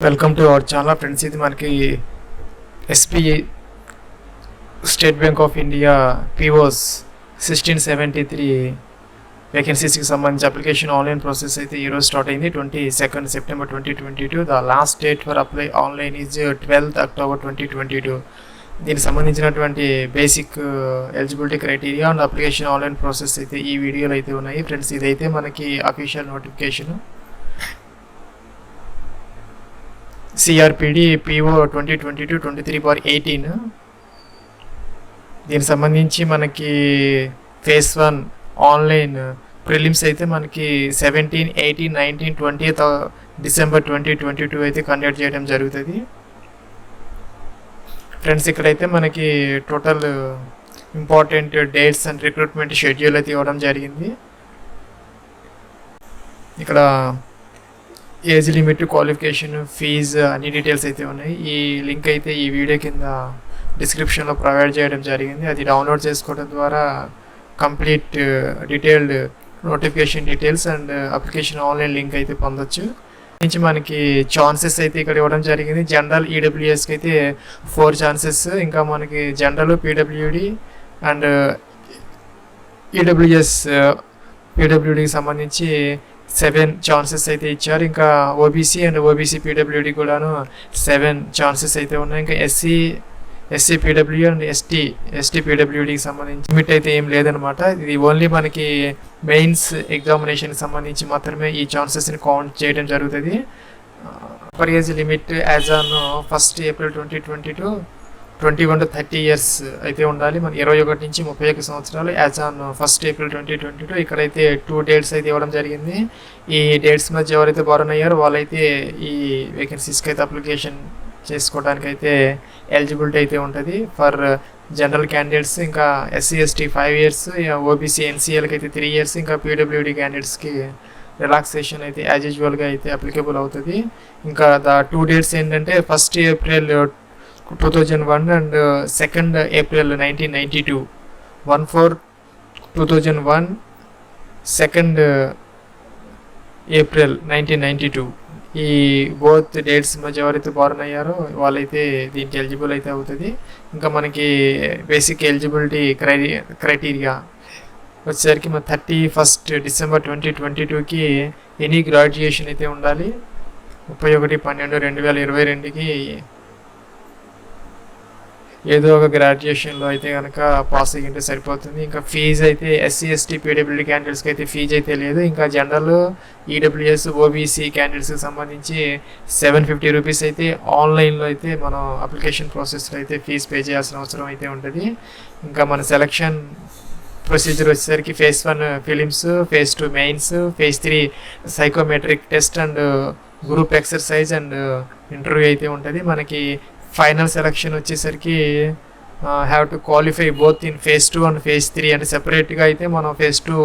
Welcome to our channel friends. ఇది మనకి SBI state Bank of India POs 1673 వేకెన్సీస్కి సంబంధించి application online process అయితే ఈరోజు స్టార్ట్ అయింది. 22 September 2022. The last date for apply online is 12 October 2022. దీనికి సంబంధించినటువంటి basic eligibility criteria and application online process అయితే ఈ వీడియోలో అయితే ఉన్నాయి ఫ్రెండ్స్. ఇదైతే మనకి అఫీషియల్ నోటిఫికేషన్ CRPD PO 2022-23/18. దీనికి సంబంధించి మనకి ఫేజ్ 1 ఆన్లైన్ ప్రిలిమ్స్ అయితే మనకి 17, 18, 19, 20th డిసెంబర్ 2022 అయితే కండక్ట్ చేయడం జరుగుతుంది ఫ్రెండ్స్. ఇక్కడైతే మనకి total important dates and recruitment schedule అయితే ఇవ్వడం జరిగింది. ఇక్కడ ఏజ్ లిమిట్, క్వాలిఫికేషన్, ఫీజు అన్ని డీటెయిల్స్ అయితే ఉన్నాయి. ఈ లింక్ అయితే ఈ వీడియో కింద డిస్క్రిప్షన్లో ప్రొవైడ్ చేయడం జరిగింది. అది డౌన్లోడ్ చేసుకోవడం ద్వారా complete detailed notification details and application online link అయితే పొందొచ్చు. నుంచి మనకి ఛాన్సెస్ అయితే ఇక్కడ ఇవ్వడం జరిగింది. జనరల్ EWSకి అయితే 4 ఛాన్సెస్, ఇంకా మనకి జనరల్ PWD అండ్ PWDకి సంబంధించి 7 ఛాన్సెస్ అయితే ఇచ్చారు. ఇంకా OBC అండ్ OBC PWD కూడాను 7 ఛాన్సెస్ అయితే ఉన్నాయి. ఇంకా SC PW అండ్ ST PWDకి సంబంధించి లిమిట్ అయితే ఏం లేదనమాట. ఇది ఓన్లీ మనకి మెయిన్స్ ఎగ్జామినేషన్కి సంబంధించి మాత్రమే ఈ ఛాన్సెస్ని కౌంట్ చేయడం జరుగుతుంది. Per age limit as on 1st April 2022 21 to 30 years అయితే ఉండాలి. మన 21 నుంచి 31 సంవత్సరాలు యాజ్ ఆన్ 1st April 2022. ఇక్కడైతే 2 డేట్స్ అయితే ఇవ్వడం జరిగింది. ఈ డేట్స్ మధ్య ఎవరైతే బారన్ అయ్యారో వాళ్ళైతే ఈ వేకెన్సీస్కి అయితే అప్లికేషన్ చేసుకోవడానికి అయితే ఎలిజిబిలిటీ అయితే ఉంటుంది. ఫర్ జనరల్ క్యాండిడేట్స్, ఇంకా SC ST 5 years, OBC NCLకి అయితే 3 years, ఇంకా PWD క్యాండిడేట్స్కి రిలాక్సేషన్ అయితే యాజ్ యూజువల్గా అయితే అప్లికేబుల్ అవుతుంది. ఇంకా 2 డేట్స్ ఏంటంటే 1st April 2001 and 2nd April 1992. 1/4/2001, 2nd April 1992. ఈ బోత్ డేట్స్ మధ్య ఎవరైతే బారన్ అయ్యారో వాళ్ళైతే దీనికి ఎలిజిబుల్ అయితే అవుతుంది. ఇంకా మనకి బేసిక్ ఎలిజిబిలిటీ క్రైటీరియా వచ్చేసరికి మన 31st December 2022కి ఎనీ గ్రాడ్యుయేషన్ అయితే ఉండాలి. 31/12/2022కి ఏదో ఒక గ్రాడ్యుయేషన్లో అయితే కనుక పాస్ అయ్యింటే సరిపోతుంది. ఇంకా ఫీజు అయితే SC ST PWD క్యాండిడేట్స్కి అయితే ఫీజు అయితే లేదు. ఇంకా జనరల్ EWS OBC క్యాండిడేట్స్కి సంబంధించి 750 రూపీస్ అయితే ఆన్లైన్లో అయితే మనం అప్లికేషన్ ప్రాసెస్లో అయితే ఫీజు పే చేయాల్సిన అవసరం అయితే ఉంటుంది. ఇంకా మన సెలక్షన్ ప్రొసీజర్ వచ్చేసరికి phase 1 prelims, phase 2 mains, phase 3 psychometric test and group exercise and interview అయితే ఉంటుంది. మనకి ఫైనల్ సెలక్షన్ వచ్చేసరికి have to qualify both in phase 2 and phase 3. అంటే సెపరేట్గా అయితే మనం ఫేజ్ 2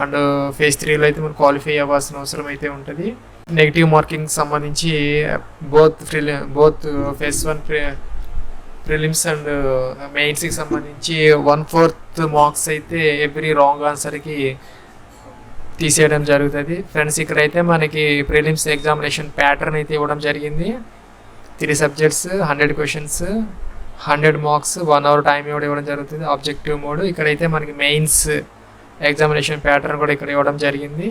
అండ్ ఫేజ్ 3లో అయితే మనం క్వాలిఫై అవ్వాల్సిన అవసరం అయితే ఉంటుంది. నెగిటివ్ మార్కింగ్ సంబంధించి బోత్ ఫేజ్ 1 ప్రిలిమ్స్ అండ్ మెయిన్స్కి సంబంధించి 1/4 మార్క్స్ అయితే ఎవ్రీ రాంగ్ ఆన్సర్కి తీసేయడం జరుగుతుంది ఫ్రెండ్స్. ఇక్కడైతే మనకి ప్రిలిమ్స్ ఎగ్జామినేషన్ ప్యాటర్న్ అయితే ఇవ్వడం జరిగింది. 3 subjects, 100 questions, 100 marks, 1 hour time ఇవ్వడం జరుగుతుంది. Objective mode. ఇక్కడైతే మనకి మెయిన్స్ ఎగ్జామినేషన్ ప్యాటర్న్ కూడా ఇక్కడ ఇవ్వడం జరిగింది.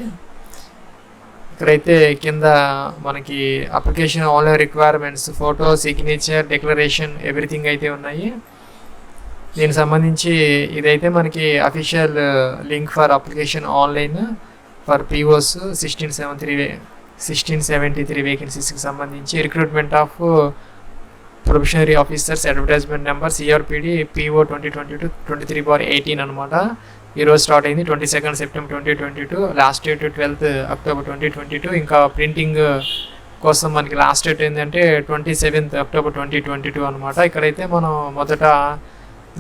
ఇక్కడైతే కింద మనకి application online requirements, photo, signature, declaration everything అయితే ఉన్నాయి. దీనికి సంబంధించి ఇదైతే మనకి official link for application online for POs 1673 వేకెన్సీస్కి సంబంధించి recruitment of probationary officers advertisement number CRPD PO 2022-23/18 అనమాట. ఈరోజు స్టార్ట్ అయింది 22 September 2022. Last date 12th October 2022. ఇంకా ప్రింటింగ్ కోసం మనకి లాస్ట్ డేట్ ఏంటంటే 27th October 2022 అనమాట. ఇక్కడైతే మనం మొదట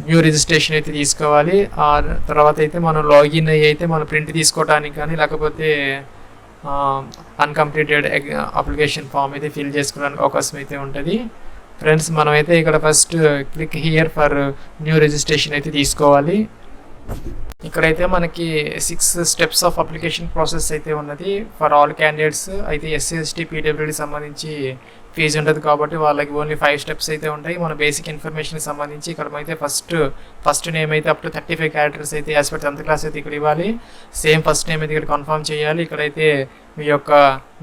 న్యూ రిజిస్ట్రేషన్ అయితే తీసుకోవాలి. ఆ తర్వాత అయితే మనం లాగిన్ అయ్యి అయితే మనం ప్రింట్ తీసుకోవడానికి కానీ లేకపోతే అన్కంప్లీటెడ్ అప్లికేషన్ ఫామ్ అయితే ఫిల్ చేసుకోవడానికి అవకాశం అయితే ఉంటుంది ఫ్రెండ్స్. మనమైతే ఇక్కడ first click here for new registration అయితే తీసుకోవాలి. ఇక్కడైతే మనకి 6 స్టెప్స్ ఆఫ్ అప్లికేషన్ ప్రాసెస్ అయితే ఉన్నది ఫర్ ఆల్ క్యాండిడేట్స్. అయితే ఎస్సీ ఎస్టీ పీడబ్ల్యూడి సంబంధించి ఫీజు ఉండదు కాబట్టి వాళ్ళకి ఓన్లీ 5 స్టెప్స్ అయితే ఉంటాయి. మన బేసిక్ ఇన్ఫర్మేషన్ సంబంధించి ఇక్కడ అయితే ఫస్ట్ నేమ్ అయితే అప్ టు 35 క్యారెక్టర్స్ అయితే యాజ్ పర్ 10th క్లాస్ అయితే ఇక్కడ ఇవ్వాలి. సేమ్ ఫస్ట్ నేమ్ అయితే ఇక్కడ కన్ఫర్మ్ చేయాలి. ఇక్కడైతే మీ యొక్క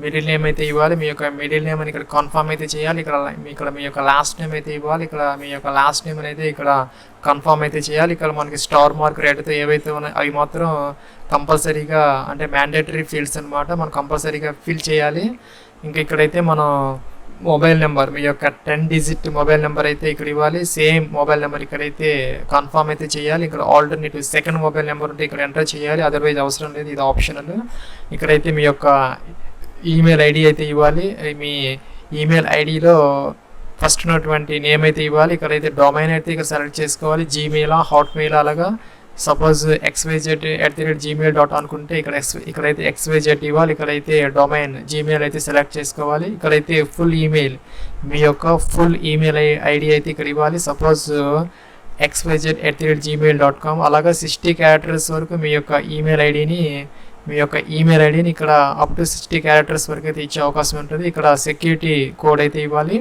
మిడిల్ నేమ్ అయితే ఇవ్వాలి. మీ యొక్క మిడిల్ నేమ్ అని ఇక్కడ కన్ఫర్మ్ అయితే చేయాలి. ఇక్కడ మీ యొక్క లాస్ట్ నేమ్ అయితే ఇవ్వాలి. ఇక్కడ మీ యొక్క లాస్ట్ నేమ్ అయితే ఇక్కడ కన్ఫర్మ్ అయితే చేయాలి. ఇక్కడ మనకి స్టార్ మార్క్ రేట్తో ఏవైతే ఉన్నాయో అవి మాత్రం కంపల్సరీగా అంటే మ్యాండేటరీ ఫీల్డ్స్ అనమాట, మనం కంపల్సరీగా ఫిల్ చేయాలి. ఇంకా ఇక్కడైతే మనం మొబైల్ నెంబర్, మీ యొక్క 10 డిజిట్ మొబైల్ నెంబర్ అయితే ఇక్కడ ఇవ్వాలి. సేమ్ మొబైల్ నెంబర్ ఇక్కడైతే కన్ఫర్మ్ అయితే చేయాలి. ఇక్కడ ఆల్టర్నేటివ్ సెకండ్ మొబైల్ నెంబర్ ఉంటే ఇక్కడ ఎంటర్ చేయాలి, అదర్వైజ్ అవసరం లేదు, ఇది ఆప్షనల్. ఇక్కడైతే మీ యొక్క ఈమెయిల్ ఐడి అయితే ఇవ్వాలి. మీ ఈమెయిల్ ఐడిలో ఫస్ట్ ఉన్నటువంటి నేమ్ అయితే ఇవ్వాలి. ఇక్కడైతే డొమైన్ అయితే ఇక్కడ సెలెక్ట్ చేసుకోవాలి, జీమెయిల్ హాట్మెయిల్ అలాగా. సపోజ్ xyz@gmail.com అనుకుంటే ఇక్కడైతే xyz ఇవ్వాలి. ఇక్కడైతే డొమైన్ జీమెయిల్ అయితే సెలెక్ట్ చేసుకోవాలి. ఇక్కడైతే ఫుల్ ఈమెయిల్, మీ యొక్క ఫుల్ ఈమెయిల్ ఐడి అయితే ఇక్కడ ఇవ్వాలి. సపోజ్ xyz@gmail.com అలాగా 60 క్యారెక్టర్స్ వరకు మీ యొక్క ఈమెయిల్ ఐడిని ఇక్కడ అప్ టు 60 క్యారెక్టర్స్ వరకు అయితే ఇచ్చే అవకాశం ఉంటుంది. ఇక్కడ సెక్యూరిటీ కోడ్ అయితే ఇవ్వాలి.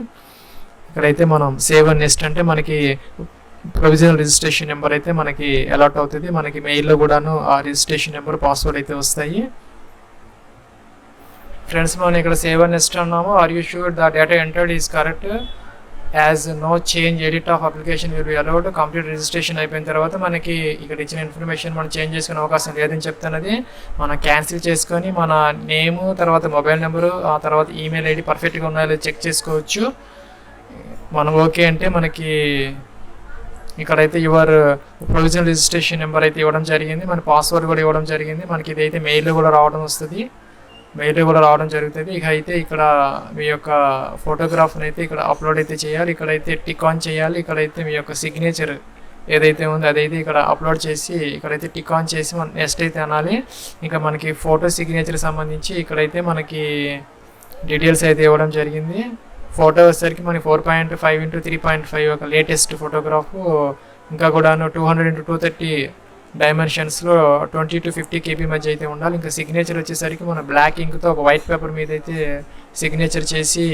ఇక్కడైతే మనం సేవ్ అండ్ నెక్స్ట్ అంటే మనకి ప్రొవిజనల్ రిజిస్ట్రేషన్ నెంబర్ అయితే మనకి అలాట్ అవుతుంది. మనకి మెయిల్లో కూడాను ఆ రిజిస్ట్రేషన్ నెంబర్ పాస్వర్డ్ అయితే వస్తాయి. ఫ్రెండ్స్ మనం ఇక్కడ సేవ్ అండ్ నెక్స్ట్ అన్నాము. Are you sure the data entered is correct as no change edit of application will be allowed. Complete registration అయిపోయిన తర్వాత మనకి ఇక్కడ ఇచ్చిన ఇన్ఫర్మేషన్ మనం చేంజ్ చేసుకునే అవకాశం లేదని చెప్తున్నది. మనం క్యాన్సిల్ చేసుకొని మన నేము తర్వాత మొబైల్ నెంబరు ఆ తర్వాత ఈమెయిల్ ఐడి పర్ఫెక్ట్గా ఉన్నాయో చెక్ చేసుకోవచ్చు. మనం ఓకే అంటే మనకి ఇక్కడైతే యువర్ ప్రొవిజనల్ రిజిస్ట్రేషన్ నెంబర్ అయితే ఇవ్వడం జరిగింది, మన పాస్వర్డ్ కూడా ఇవ్వడం జరిగింది. మనకి ఇదైతే మెయిల్లో కూడా రావడం జరుగుతుంది. ఇక అయితే ఇక్కడ మీ యొక్క ఫోటోగ్రాఫ్ని అయితే ఇక్కడ అప్లోడ్ అయితే చేయాలి. ఇక్కడైతే టిక్ ఆన్ చేయాలి. ఇక్కడైతే మీ యొక్క సిగ్నేచర్ ఏదైతే ఉందో అదైతే ఇక్కడ అప్లోడ్ చేసి ఇక్కడైతే టిక్ ఆన్ చేసి మనం నెక్స్ట్ అయితే అనాలి. ఇంకా మనకి ఫోటో సిగ్నేచర్ సంబంధించి ఇక్కడైతే మనకి డీటెయిల్స్ అయితే ఇవ్వడం జరిగింది. ఫోటో వచ్చేసరికి మనకి 4.5 x 3.5 ఒక లేటెస్ట్ ఫోటోగ్రాఫ్. ఇంకా కూడాను 200 x 230 డైమెన్షన్స్లో 20 to 50 KB మధ్య అయితే ఉండాలి. ఇంకా సిగ్నేచర్ వచ్చేసరికి మన బ్లాక్ ఇంక్తో ఒక వైట్ పేపర్ మీద అయితే సిగ్నేచర్ చేసి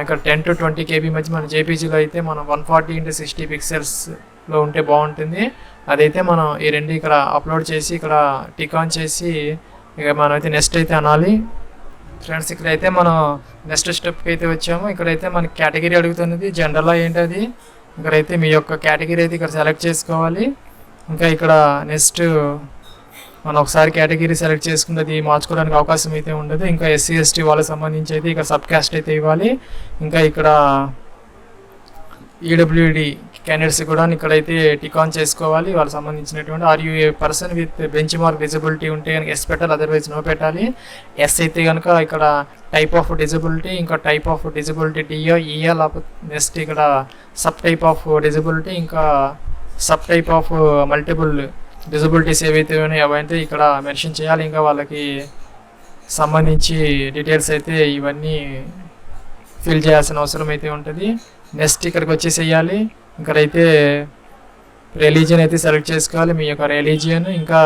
ఇక్కడ 10 to 20 KB మధ్య మన జేపీజీలో అయితే మనం 140 x 60 పిక్సెల్స్లో ఉంటే బాగుంటుంది. అదైతే మనం ఈ రెండు ఇక్కడ అప్లోడ్ చేసి ఇక్కడ టిక్ ఆన్ చేసి ఇక మనం అయితే నెక్స్ట్ అయితే అనాలి. ఫ్రెండ్స్ ఇక్కడైతే మనం నెక్స్ట్ స్టెప్కి అయితే వచ్చాము. ఇక్కడైతే మనకి కేటగిరీ అడుగుతున్నది, జనరల్లో ఏంటది. ఇక్కడైతే మీ యొక్క కేటగిరీ అయితే ఇక్కడ సెలెక్ట్ చేసుకోవాలి. ఇంకా ఇక్కడ నెక్స్ట్ మనం ఒకసారి కేటగిరీ సెలెక్ట్ చేసుకున్నది మార్చుకోవడానికి అవకాశం అయితే ఉండదు. ఇంకా ఎస్సీ ఎస్టీ వాళ్ళకి సంబంధించి అయితే ఇక్కడ సబ్ క్యాస్ట్ అయితే ఇవ్వాలి. ఇంకా ఇక్కడ ఈడబ్ల్యూడి క్యాండిడేట్స్ కూడా ఇక్కడైతే టిక్ ఆన్ చేసుకోవాలి. వాళ్ళకి సంబంధించినటువంటి are you a person with benchmark disability ఉంటే కనుక ఎస్ పెట్టాలి, అదర్వైజ్ నో పెట్టాలి. ఎస్ అయితే కనుక ఇక్కడ టైప్ ఆఫ్ డిజబిలిటీ, ఇంకా type of disability DO EA లేకపోతే నెక్స్ట్ ఇక్కడ సబ్ టైప్ ఆఫ్ డిజబిలిటీ, ఇంకా sub type of multiple disabilities ఏవైతే ఉన్నాయో అవైతే ఇక్కడ మెన్షన్ చేయాలి. ఇంకా వాళ్ళకి సంబంధించి డీటెయిల్స్ అయితే ఇవన్నీ ఫిల్ చేయాల్సిన అవసరం అయితే ఉంటుంది. నెక్స్ట్ ఇక్కడికి వచ్చేసేయాలి. ఇక్కడైతే రిలీజియన్ అయితే సెలెక్ట్ చేసుకోవాలి, మీ యొక్క రిలీజియన్. ఇంకా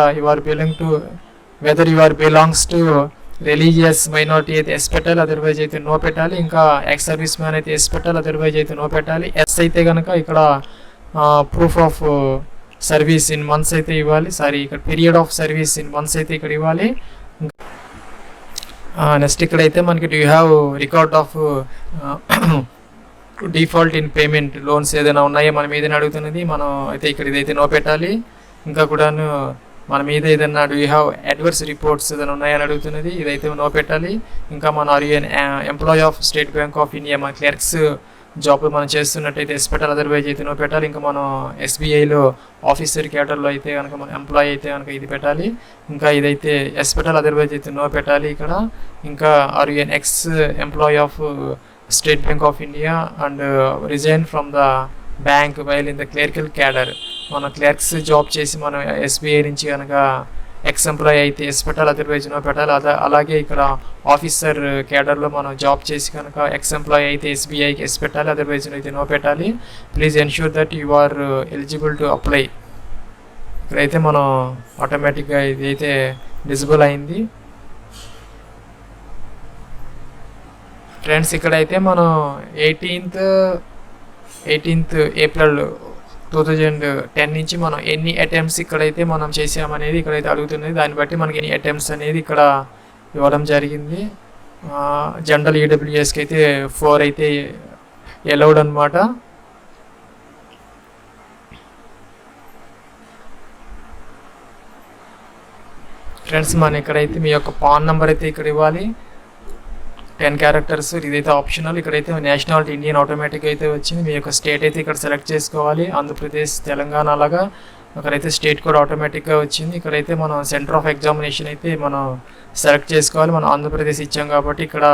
whether you are belongs to religious minority అయితే ఎస్ పెట్టాలి, అదర్వైజ్ అయితే నో పెట్టాలి. ఇంకా ఎక్స్ సర్వీస్ మ్యాన్ అయితే ఎస్ పెట్టాలి, అదర్వైజ్ అయితే నో పెట్టాలి. ఎస్ అయితే కనుక ఇక్కడ proof of service in months అయితే ఇవ్వాలి, ఇక్కడ period of service in months అయితే ఇక్కడ ఇవ్వాలి. నెక్స్ట్ ఇక్కడైతే మనకి do you have record of default in payment loans ఏదైనా ఉన్నాయో మన మీద అడుగుతున్నది. మనం అయితే ఇక్కడ ఇదైతే నో పెట్టాలి. ఇంకా కూడాను మన మీద ఏదైనా do you have adverse reports ఏదైనా ఉన్నాయని అడుగుతున్నది, ఇదైతే నో పెట్టాలి. ఇంకా మన are you employee of State Bank of India, మన క్లర్క్స్ జాబ్ మనం చేస్తున్నట్టయితే ఎస్ పెట్టాలి, అదర్వైజ్ అయితే నో పెట్టాలి. ఇంకా మనం ఎస్బీఐలో ఆఫీసర్ క్యాడర్లో అయితే కనుక మన ఎంప్లాయీ అయితే కనుక ఇది పెట్టాలి. ఇంకా ఇదైతే ఎస్ పెట్టాలి, అదర్వైజ్ అయితే నో పెట్టాలి ఇక్కడ. ఇంకా are you ex employee of State Bank of India and resign from the bank while in the clerical cadre, మన క్లర్క్స్ జాబ్ చేసి మనం ఎస్బీఐ నుంచి కనుక ఎక్స్ ఎంప్లాయీ అయితే ఎస్ పెట్టాలి, అదర్వైజ్ నో పెట్టాలి. అలాగే ఇక్కడ ఆఫీసర్ క్యాడర్లో మనం జాబ్ చేసి కనుక ఎక్స్ ఎంప్లాయీ అయితే ఎస్బీఐకి ఎస్ పెట్టాలి, అదర్వైజ్ అయితే నో పెట్టాలి. Please ensure that you are eligible to apply. ఇక్కడైతే మనం ఆటోమేటిక్గా ఇది అయితే డిజబుల్ అయింది. ఫ్రెండ్స్ ఇక్కడైతే మనం 18th ఏప్రిల్ 2010 నుంచి మనం ఎన్ని అటెంప్ట్స్ ఇక్కడైతే మనం చేసామనేది ఇక్కడైతే అడుగుతున్నది. దాన్ని బట్టి మనకి ఎన్ని అటెంప్ట్స్ అనేది ఇక్కడ ఇవ్వడం జరిగింది. జనరల్ ఈడబ్ల్యూఎస్కి అయితే 4 అయితే అలౌడ్ అనమాట. ఫ్రెండ్స్ మన ఇక్కడైతే మీ యొక్క పాన్ నెంబర్ అయితే ఇక్కడ ఇవ్వాలి, 10 క్యారెక్టర్స్. ఇదైతే ఆప్షనల్. ఇక్కడైతే నేషనాలిటీ ఇండియన్ ఆటోమేటిక్ అయితే వచ్చింది. మీ యొక్క స్టేట్ అయితే ఇక్కడ సెలెక్ట్ చేసుకోవాలి, ఆంధ్రప్రదేశ్, తెలంగాణ అలాగా. అక్కడైతే స్టేట్ కూడా ఆటోమేటిక్గా వచ్చింది. ఇక్కడైతే మనం సెంటర్ ఆఫ్ ఎగ్జామినేషన్ అయితే మనం సెలెక్ట్ చేసుకోవాలి. మనం ఆంధ్రప్రదేశ్ ఇచ్చాం కాబట్టి ఇక్కడ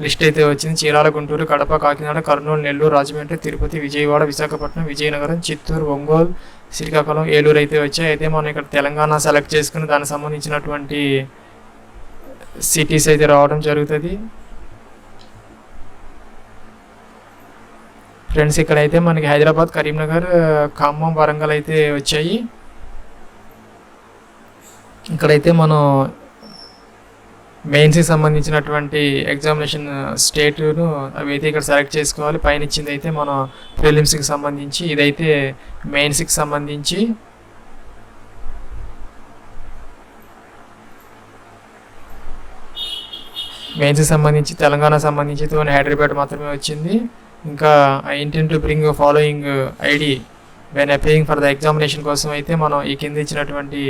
లిస్ట్ అయితే వచ్చింది. చీరాల, గుంటూరు, కడప, కాకినాడ, కర్నూలు, నెల్లూరు, రాజమండ్రి, తిరుపతి, విజయవాడ, విశాఖపట్నం, విజయనగరం, చిత్తూరు, ఒంగోలు, శ్రీకాకుళం, ఏలూరు అయితే వచ్చాయి. అయితే మనం ఇక్కడ తెలంగాణ సెలెక్ట్ చేసుకుని దానికి సంబంధించినటువంటి సిటీస్ అయితే రావడం జరుగుతుంది. ఫ్రెండ్స్ ఇక్కడైతే మనకి హైదరాబాద్, కరీంనగర్, ఖమ్మం, వరంగల్ అయితే వచ్చాయి. ఇక్కడైతే మనం మెయిన్స్కి సంబంధించినటువంటి ఎగ్జామినేషన్ స్టేట్ను అవి అయితే ఇక్కడ సెలెక్ట్ చేసుకోవాలి. పైన ఇచ్చింది అయితే మనం ప్రిలిమ్స్కి సంబంధించి, ఇదైతే మెయిన్స్కి సంబంధించి. మెయిన్స్కి సంబంధించి తెలంగాణ సంబంధించి హైదరాబాద్ మాత్రమే వచ్చింది. ఇంకా I intent to bring following ID when applying for the examination కోసం అయితే మనం ఈ కింద ఇచ్చినటువంటి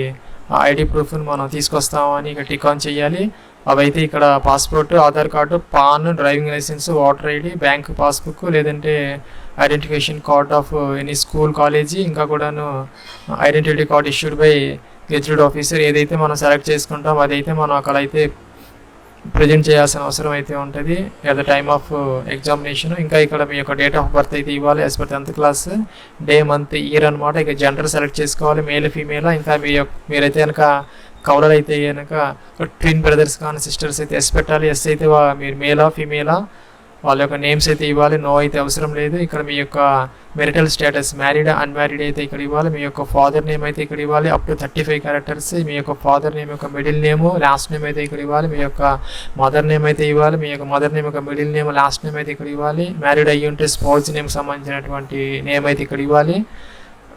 ఐడి ప్రూఫ్ని మనం తీసుకొస్తామని ఇక్కడ టిక్ ఆన్ చేయాలి. అవైతే ఇక్కడ passport, Aadhaar card, PAN, driving licence, voter ID, bank passbook, లేదంటే identification card of any school, college, ఇంకా కూడాను identity card issued by gazetted officer. ఏదైతే మనం సెలెక్ట్ చేసుకుంటాం అదైతే మనం అక్కడైతే ప్రజెంట్ చేయాల్సిన అవసరం అయితే ఉంటుంది at the time of examination. ఇంకా ఇక్కడ మీ యొక్క డేట్ ఆఫ్ బర్త్ అయితే ఇవ్వాలి as per 10th class, day, month, year అనమాట. ఇక జెండర్ సెలెక్ట్ చేసుకోవాలి, మేల్, ఫీమేల్. ఇంకా మీరైతే కనుక కౌలర్ అయితే కనుక ట్విన్ బ్రదర్స్ కానీ సిస్టర్స్ అయితే ఎస్ పెట్టాలి. ఎస్ అయితే మీరు మేలా, ఫీమేలా, వాళ్ళ యొక్క నేమ్స్ అయితే ఇవ్వాలి. నో అయితే అవసరం లేదు. ఇక్కడ మీ యొక్క మెరిటల్ స్టేటస్, మ్యారీడ్, అన్మ్యారీడ్ అయితే ఇక్కడ ఇవ్వాలి. మీ యొక్క ఫాదర్ నేమ్ అయితే ఇక్కడ ఇవ్వాలి, అప్ టు 35 క్యారెక్టర్స్. మీ యొక్క ఫాదర్ నేమ్ యొక్క మిడిల్ నేము, లాస్ట్ నేమ్ అయితే ఇక్కడ ఇవ్వాలి. మీ యొక్క మదర్ నేమ్ అయితే ఇవ్వాలి. మీ యొక్క మదర్ నేమ్ యొక్క మిడిల్ నేమ్, లాస్ట్ నేమ్ అయితే ఇక్కడ ఇవ్వాలి. మ్యారీడ్ అయ్యి ఉంటే స్పౌస్ నేమ్ సంబంధించినటువంటి నేమ్ అయితే ఇక్కడ ఇవ్వాలి.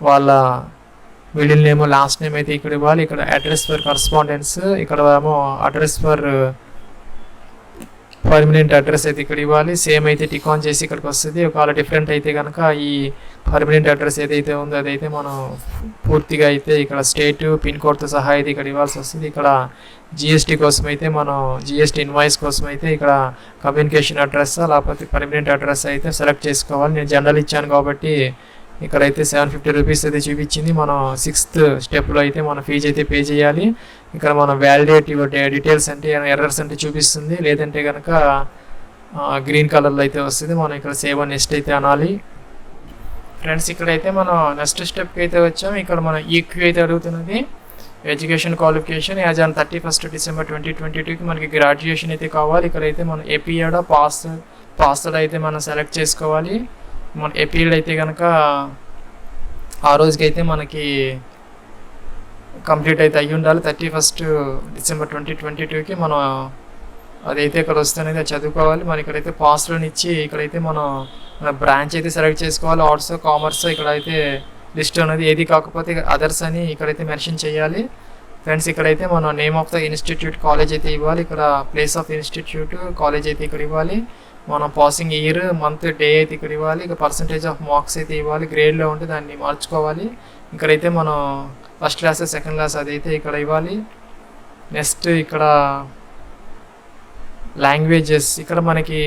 వాళ్ళ మిడిల్ నేమ్, లాస్ట్ నేమ్ అయితే ఇక్కడ ఇవ్వాలి. ఇక్కడ అడ్రస్ ఫర్ కరస్పాండెన్స్, ఇక్కడ ఏమో అడ్రస్ ఫర్ పర్మనెంట్ అడ్రస్ అయితే ఇక్కడ ఇవ్వాలి. సేమ్ అయితే టిక్ ఆన్ చేసి ఇక్కడికి వస్తుంది. ఒకవేళ డిఫరెంట్ అయితే కనుక ఈ పర్మనెంట్ అడ్రస్ ఏదైతే ఉందో అదైతే మనం పూర్తిగా అయితే ఇక్కడ స్టేట్, పిన్ కోడ్తో సహా అయితే ఇక్కడ ఇవ్వాల్సి వస్తుంది. ఇక్కడ జిఎస్టీ కోసం అయితే మనం జిఎస్టీ ఇన్వాయిస్ కోసం అయితే ఇక్కడ కమ్యూనికేషన్ అడ్రస్ లేకపోతే పర్మనెంట్ అడ్రస్ అయితే సెలెక్ట్ చేసుకోవాలి. నేను జనరల్ ఇచ్చాను కాబట్టి ఇక్కడైతే 750 రూపీస్ అయితే చూపించింది. మనం 6th స్టెప్లో అయితే మన ఫీజు అయితే పే చేయాలి. ఇక్కడ మనం వ్యాలిడేట్ యువర్ డీటెయిల్స్ అంటే ఎర్రర్స్ అంటే చూపిస్తుంది, లేదంటే కనుక గ్రీన్ కలర్లో అయితే వస్తుంది. మనం ఇక్కడ సేవ్ అండ్ నెక్స్ట్ అయితే అనాలి. ఫ్రెండ్స్ ఇక్కడైతే మనం నెక్స్ట్ స్టెప్కి అయితే వచ్చాం. ఇక్కడ మన ఈక్యూ అయితే అడుగుతున్నది. Education qualification as on 31st December 2022కి మనకి గ్రాడ్యుయేషన్ అయితే కావాలి. ఇక్కడైతే మనం ఏపీఎడ్ పాస్డ్ అయితే మనం సెలెక్ట్ చేసుకోవాలి. మన ఏపీఎడ్ అయితే కనుక ఆ రోజుకి అయితే మనకి కంప్లీట్ అయితే అయ్యి ఉండాలి. 31st December 2022కి మనం అదైతే ఇక్కడ వస్తుంది, అది చదువుకోవాలి. మనం ఇక్కడైతే పాస్లోని ఇచ్చి ఇక్కడైతే మనం మన బ్రాంచ్ అయితే సెలెక్ట్ చేసుకోవాలి. ఆర్ట్స్, కామర్స్ ఇక్కడైతే లిస్ట్ ఉన్నది. ఏది కాకపోతే అదర్స్ అని ఇక్కడైతే మెన్షన్ చేయాలి. ఫ్రెండ్స్ ఇక్కడైతే మనం name of the institute, college అయితే ఇవ్వాలి. ఇక్కడ ప్లేస్ ఆఫ్ ఇన్స్టిట్యూట్, కాలేజ్ అయితే ఇక్కడ ఇవ్వాలి. మనం పాసింగ్ ఇయర్, మంత్, డే అయితే ఇక్కడ ఇవ్వాలి. ఇక పర్సంటేజ్ ఆఫ్ మార్క్స్ అయితే ఇవ్వాలి. గ్రేడ్లో ఉంటే దాన్ని మార్చుకోవాలి. ఇక్కడైతే మనం ఫస్ట్ క్లాస్, సెకండ్ క్లాస్ అదైతే ఇక్కడ ఇవ్వాలి. నెక్స్ట్ ఇక్కడ లాంగ్వేజెస్, ఇక్కడ మనకి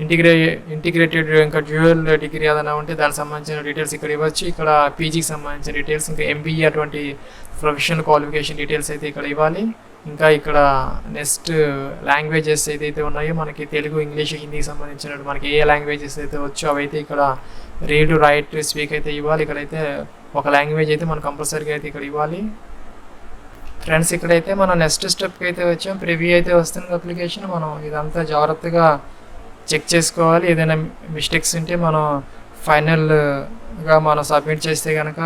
ఇంటిగ్రేటెడ్ ఇంకా డ్యూయల్ డిగ్రీ ఏదైనా ఉంటే దానికి సంబంధించిన డీటెయిల్స్ ఇక్కడ ఇవ్వచ్చు. ఇక్కడ పీజీకి సంబంధించిన డీటెయిల్స్, ఇంకా ఎంబీఏ అటువంటి ప్రొఫెషనల్ క్వాలిఫికేషన్ డీటెయిల్స్ అయితే ఇక్కడ ఇవ్వాలి. ఇంకా ఇక్కడ నెక్స్ట్ లాంగ్వేజెస్ ఏదైతే ఉన్నాయో మనకి తెలుగు, ఇంగ్లీష్, హిందీకి సంబంధించిన మనకి ఏ లాంగ్వేజెస్ అయితే వచ్చో అవైతే ఇక్కడ రీడ్, రైట్, స్పీక్ అయితే ఇవ్వాలి. ఇక్కడైతే ఒక లాంగ్వేజ్ అయితే మనం కంపల్సరీగా అయితే ఇక్కడ ఇవ్వాలి. ఫ్రెండ్స్ ఇక్కడైతే మనం నెక్స్ట్ స్టెప్కి అయితే వచ్చాం. ప్రివ్యూ అయితే వస్తుంది అప్లికేషన్. మనం ఇదంతా జాగ్రత్తగా చెక్ చేసుకోవాలి. ఏదైనా మిస్టేక్స్ ఉంటే మనం ఫైనల్గా మనం సబ్మిట్ చేస్తే కనుక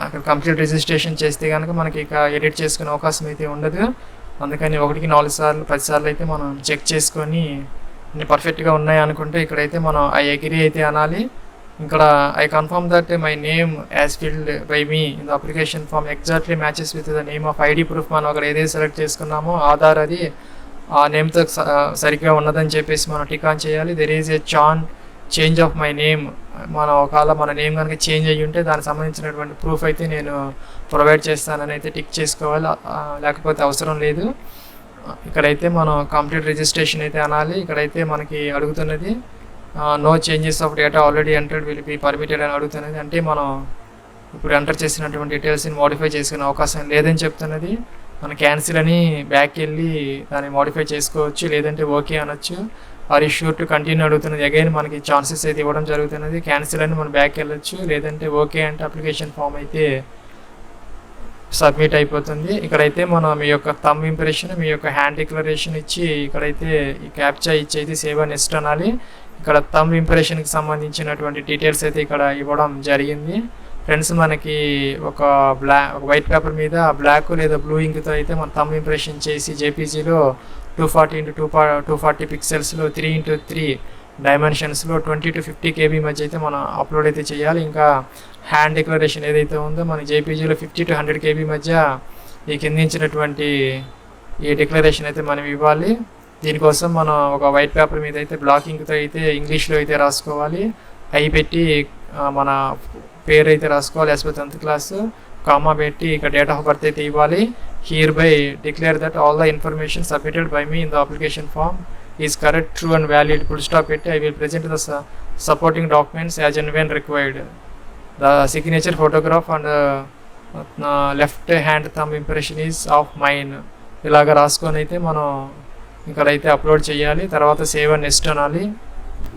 అక్కడ కంప్లీట్ రిజిస్ట్రేషన్ చేస్తే కనుక మనకి ఇక ఎడిట్ చేసుకునే అవకాశం అయితే ఉండదు. అందుకని 1కి 4 సార్లు 10 సార్లు అయితే మనం చెక్ చేసుకొని అన్ని పర్ఫెక్ట్గా ఉన్నాయి అనుకుంటే ఇక్కడైతే మనం ఐ అగ్రీ అయితే అనాలి. ఇక్కడ I confirm that my name as filled by me in the application form exactly matches with the name of ID proof. మనం అక్కడ ఏదైతే సెలెక్ట్ చేసుకున్నామో ఆధార్ అది ఆ నేమ్తో సరిగ్గా ఉన్నదని చెప్పేసి మనం టిక్ ఆన్ చేయాలి. There is a change of my name. మనం ఒకవేళ మన నేమ్ కనుక చేంజ్ అయ్యి ఉంటే దానికి సంబంధించినటువంటి ప్రూఫ్ అయితే నేను ప్రొవైడ్ చేస్తానని అయితే టిక్ చేసుకోవాలి, లేకపోతే అవసరం లేదు. ఇక్కడైతే మనం కంప్లీట్ రిజిస్ట్రేషన్ అయితే అనాలి. ఇక్కడైతే మనకి అడుగుతున్నది no changes of data already entered will be permitted అని అడుగుతున్నది. అంటే మనం ఇప్పుడు ఎంటర్ చేసినటువంటి డీటెయిల్స్ని మోడిఫై చేసుకునే అవకాశం లేదని చెప్తున్నది. మనం క్యాన్సిల్ అని బ్యాక్ వెళ్ళి దాన్ని మోడిఫై చేసుకోవచ్చు, లేదంటే ఓకే అనొచ్చు. ఆర్ షూర్ టు కంటిన్యూ అడుగుతున్నది. అగైన్ మనకి ఛాన్సెస్ అయితే ఇవ్వడం జరుగుతున్నది. క్యాన్సిల్ అని మనం బ్యాక్ వెళ్ళొచ్చు, లేదంటే ఓకే అంటే అప్లికేషన్ ఫామ్ అయితే సబ్మిట్ అయిపోతుంది. ఇక్కడైతే మనం మీ యొక్క థంబ్ ఇంప్రెషన్, మీ యొక్క హ్యాండ్ డిక్లరేషన్ ఇచ్చి ఇక్కడైతే ఈ క్యాప్చా ఇచ్చి అయితే సేవ్ అని నెక్స్ట్ అనాలి. ఇక్కడ థంబ్ ఇంప్రెషన్కి సంబంధించినటువంటి డీటెయిల్స్ అయితే ఇక్కడ ఇవ్వడం జరిగింది. ఫ్రెండ్స్ మనకి ఒక వైట్ పేపర్ మీద బ్లాక్ లేదా బ్లూ ఇంక్తో అయితే మనం థంబ్ ఇంప్రెషన్ చేసి జేపీజీలో 240 x 240 పిక్సెల్స్లో 3x3 డైమెన్షన్స్లో 20 to 50 KB మధ్య అయితే మనం అప్లోడ్ అయితే చేయాలి. ఇంకా హ్యాండ్ డిక్లరేషన్ ఏదైతే ఉందో మన జేపీజీలో 50 to 100 KB మధ్య ఈ కిందించినటువంటి ఈ డిక్లరేషన్ అయితే మనం ఇవ్వాలి. దీనికోసం మనం ఒక వైట్ పేపర్ మీద అయితే బ్లాకింగ్తో అయితే ఇంగ్లీష్లో అయితే రాసుకోవాలి. అవి పెట్టి మన పేరు అయితే రాసుకోవాలి, ఎస్బీ 10th క్లాస్, కామా పెట్టి ఇక్కడ డేట్ ఆఫ్ బర్త్ అయితే ఇవ్వాలి. Here by declare that all the information submitted by me in the application form is correct, true and valid. Full stop పెట్టి I will present the supporting documents as and when required. The signature photograph and left hand thumb impression is of mine. ఇలాగ రాసుకొని అయితే మనం ఇక్కడైతే upload చేయాలి. తర్వాత save and next అనాలి.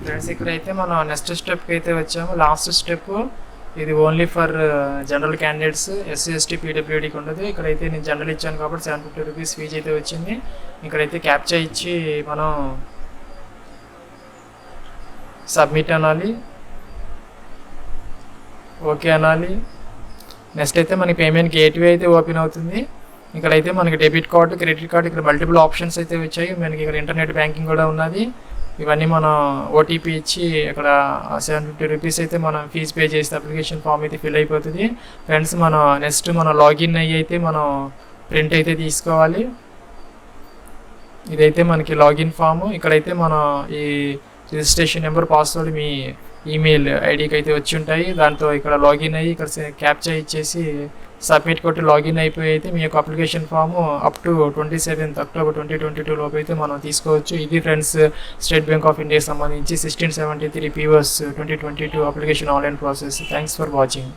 Friends ఇక్కడైతే మనం నెక్స్ట్ స్టెప్కి అయితే వచ్చాము. లాస్ట్ స్టెప్ ఇది only for general candidates, SC ST పీడబ్ల్యూడీకి ఉండదు. ఇక్కడైతే నేను జనరల్ ఇచ్చాను కాబట్టి 750 రూపీస్ ఫీజు అయితే వచ్చింది. ఇక్కడైతే క్యాప్చా ఇచ్చి మనం సబ్మిట్ అనాలి, ఓకే అనాలి. నెక్స్ట్ అయితే మనకి పేమెంట్ గేట్వే అయితే ఓపెన్ అవుతుంది. ఇక్కడైతే మనకి డెబిట్ కార్డు, క్రెడిట్ కార్డు, ఇక్కడ మల్టిపుల్ ఆప్షన్స్ అయితే వచ్చాయి. మనకి ఇక్కడ ఇంటర్నెట్ బ్యాంకింగ్ కూడా ఉన్నది. ఇవన్నీ మనం ఓటీపీ ఇచ్చి ఇక్కడ 750 రూపీస్ అయితే మనం ఫీజు పే చేస్తే అప్లికేషన్ ఫామ్ అయితే ఫిల్ అయిపోతుంది. ఫ్రెండ్స్ మనం నెక్స్ట్ మనం లాగిన్ అయ్యి అయితే మనం ప్రింట్ అయితే తీసుకోవాలి. ఇదైతే మనకి లాగిన్ ఫాము. ఇక్కడైతే మనం ఈ రిజిస్ట్రేషన్ నెంబర్, పాస్వర్డ్ మీ ఈమెయిల్ ఐడికి అయితే వచ్చి ఉంటాయి. దాంతో ఇక్కడ లాగిన్ అయ్యి ఇక్కడ క్యాప్చా ఇచ్చేసి సబ్మిట్ కొట్టి లాగిన్ అయిపోయి అయితే మీ యొక్క application form up to 27th October 2022 లోపు అయితే మనం తీసుకోవచ్చు. ఇది ఫ్రెండ్స్ స్టేట్ బ్యాంక్ ఆఫ్ ఇండియాకి సంబంధించి 1673 POS 2022 application online process. Thanks for watching.